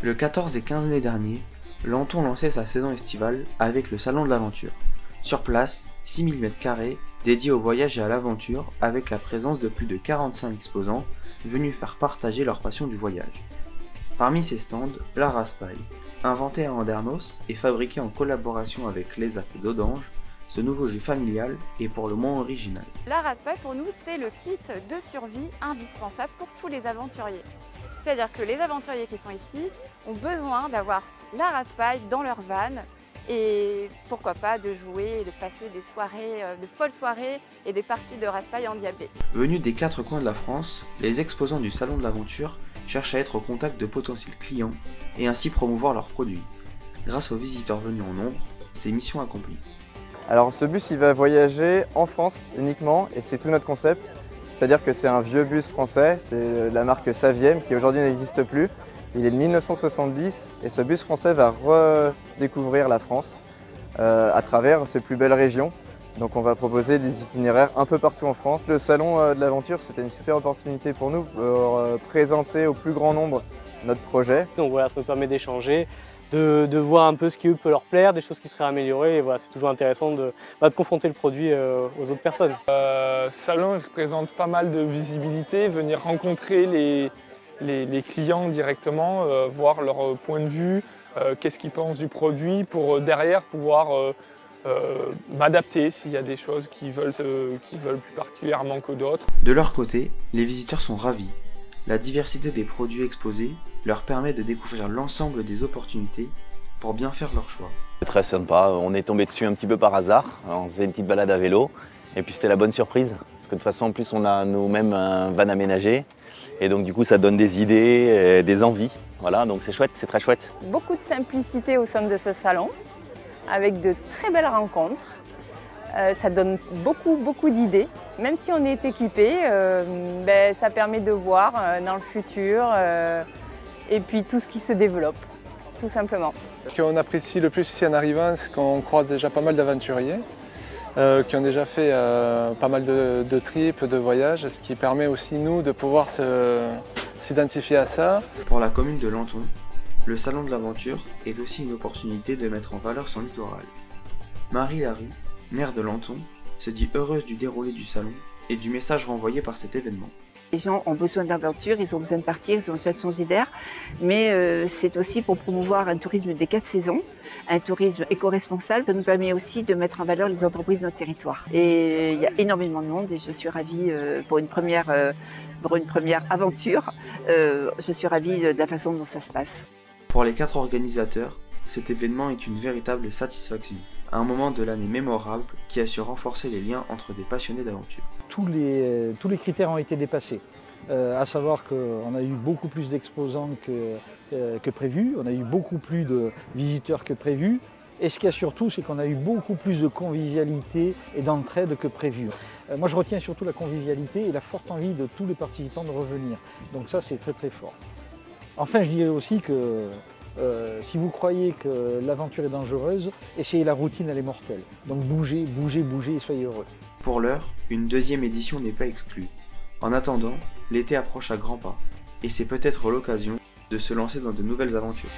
Le 14 et 15 mai dernier, Lenton lançait sa saison estivale avec le Salon de l'Aventure. Sur place, 6000 m² dédiés au voyage et à l'aventure avec la présence de plus de 45 exposants venus faire partager leur passion du voyage. Parmi ces stands, la Raspail, inventé à Andernos et fabriqué en collaboration avec l'ESAT d'Audange, ce nouveau jeu familial est pour le moins original. La Raspail pour nous c'est le kit de survie indispensable pour tous les aventuriers. C'est-à-dire que les aventuriers qui sont ici ont besoin d'avoir la Raspail dans leur van et pourquoi pas de jouer et de passer des soirées, de folles soirées et des parties de Raspail endiablées. Venus des 4 coins de la France, les exposants du Salon de l'Aventure cherchent à être au contact de potentiels clients et ainsi promouvoir leurs produits. Grâce aux visiteurs venus en nombre, c'est mission accomplie. Alors ce bus il va voyager en France uniquement et c'est tout notre concept. C'est-à-dire que c'est un vieux bus français, c'est la marque Saviem qui aujourd'hui n'existe plus. Il est de 1970 et ce bus français va redécouvrir la France à travers ses plus belles régions. Donc on va proposer des itinéraires un peu partout en France. Le salon de l'aventure, c'était une super opportunité pour nous pour présenter au plus grand nombre notre projet. Donc voilà, ça nous permet d'échanger, de voir un peu ce qui peut leur plaire, des choses qui seraient améliorées. Et voilà, c'est toujours intéressant de confronter le produit aux autres personnes. Salon présente pas mal de visibilité, venir rencontrer les clients directement, voir leur point de vue, qu'est-ce qu'ils pensent du produit pour derrière pouvoir m'adapter s'il y a des choses qu'ils veulent plus particulièrement que d'autres. De leur côté, les visiteurs sont ravis. La diversité des produits exposés leur permet de découvrir l'ensemble des opportunités pour bien faire leur choix. C'est très sympa, on est tombé dessus un petit peu par hasard, on faisait une petite balade à vélo et puis c'était la bonne surprise parce que de toute façon en plus on a nous-mêmes un van aménagé et donc du coup ça donne des idées, des envies, voilà donc c'est chouette, c'est très chouette. Beaucoup de simplicité au sein de ce salon avec de très belles rencontres. Ça donne beaucoup d'idées. Même si on est équipé, ça permet de voir dans le futur et puis tout ce qui se développe, tout simplement. Ce qu'on apprécie le plus ici en arrivant, c'est qu'on croise déjà pas mal d'aventuriers qui ont déjà fait pas mal de trips, de voyages, ce qui permet aussi nous de pouvoir s'identifier à ça. Pour la commune de Lenton, le Salon de l'Aventure est aussi une opportunité de mettre en valeur son littoral. Marie Larue, maire de Lenton, se dit heureuse du déroulé du salon et du message renvoyé par cet événement. Les gens ont besoin d'aventure, ils ont besoin de partir, ils ont besoin de changer d'air, mais c'est aussi pour promouvoir un tourisme des 4 saisons, un tourisme éco-responsable. Ça nous permet aussi de mettre en valeur les entreprises de notre territoire. Et il y a énormément de monde et je suis ravie pour une première aventure, je suis ravie de la façon dont ça se passe. Pour les 4 organisateurs, cet événement est une véritable satisfaction, à un moment de l'année mémorable qui a su renforcer les liens entre des passionnés d'aventure. Tous les critères ont été dépassés, à savoir qu'on a eu beaucoup plus d'exposants que prévu, on a eu beaucoup plus de visiteurs que prévu, et ce qu'il y a surtout, c'est qu'on a eu beaucoup plus de convivialité et d'entraide que prévu. Moi je retiens surtout la convivialité et la forte envie de tous les participants de revenir, donc ça c'est très fort. Enfin je dirais aussi que si vous croyez que l'aventure est dangereuse, essayez la routine, elle est mortelle. Donc bougez et soyez heureux. Pour l'heure, une deuxième édition n'est pas exclue. En attendant, l'été approche à grands pas, et c'est peut-être l'occasion de se lancer dans de nouvelles aventures.